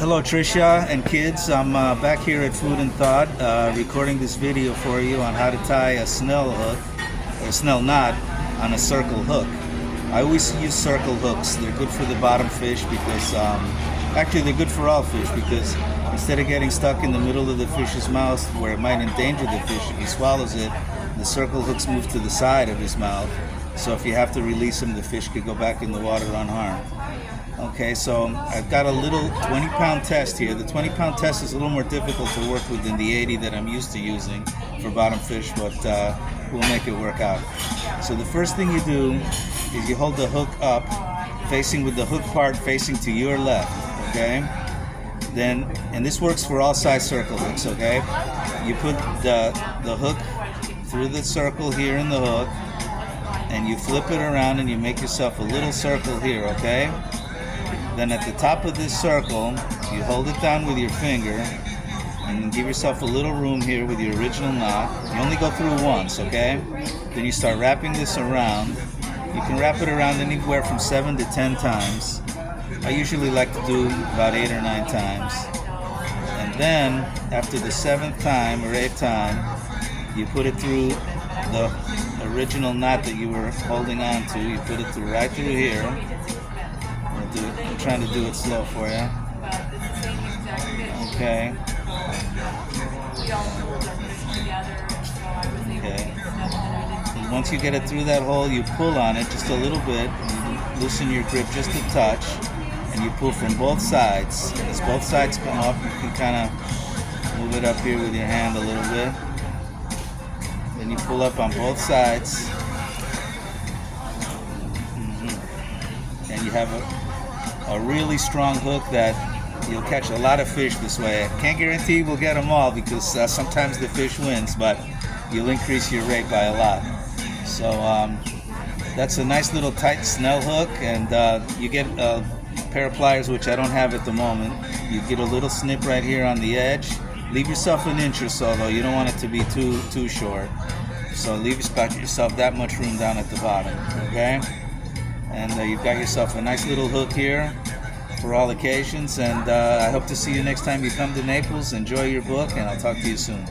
Hello Trisha and kids, I'm back here at Food and Thought recording this video for you on how to tie a snell hook, or a snell knot, on a circle hook. I always use circle hooks. They're good for the bottom fish because, actually they're good for all fish because instead of getting stuck in the middle of the fish's mouth where it might endanger the fish if he swallows it, the circle hooks move to the side of his mouth. So if you have to release him, the fish could go back in the water unharmed. Okay, so I've got a little 20-pound test here. The 20-pound test is a little more difficult to work with than the 80 that I'm used to using for bottom fish, but we'll make it work out. So the first thing you do is you hold the hook up, facing with the hook part facing to your left, okay? Then, and this works for all size circle hooks, okay? You put the hook through the circle here in the hook, and you flip it around and you make yourself a little circle here, okay? Then at the top of this circle, you hold it down with your finger and give yourself a little room here with your original knot. You only go through once, okay? Then you start wrapping this around. You can wrap it around anywhere from 7 to 10 times. I usually like to do about 8 or 9 times. And then, after the 7th time or 8th time, you put it through the original knot that you were holding on to. You put it through right through here. I'm trying to do it slow for you. Okay. Okay. And once you get it through that hole, you pull on it just a little bit. You loosen your grip just a touch, and you pull from both sides. As both sides come up, you can kind of move it up here with your hand a little bit. Then you pull up on both sides, and you have a really strong hook that you'll catch a lot of fish this way. I can't guarantee we'll get them all because sometimes the fish wins, but you'll increase your rate by a lot. So that's a nice little tight snell hook, and you get a pair of pliers, which I don't have at the moment. You get a little snip right here on the edge. Leave yourself an inch or so, though. You don't want it to be too short. So leave yourself that much room down at the bottom, okay? And you've got yourself a nice little hook here for all occasions. And I hope to see you next time you come to Naples. Enjoy your book, and I'll talk to you soon.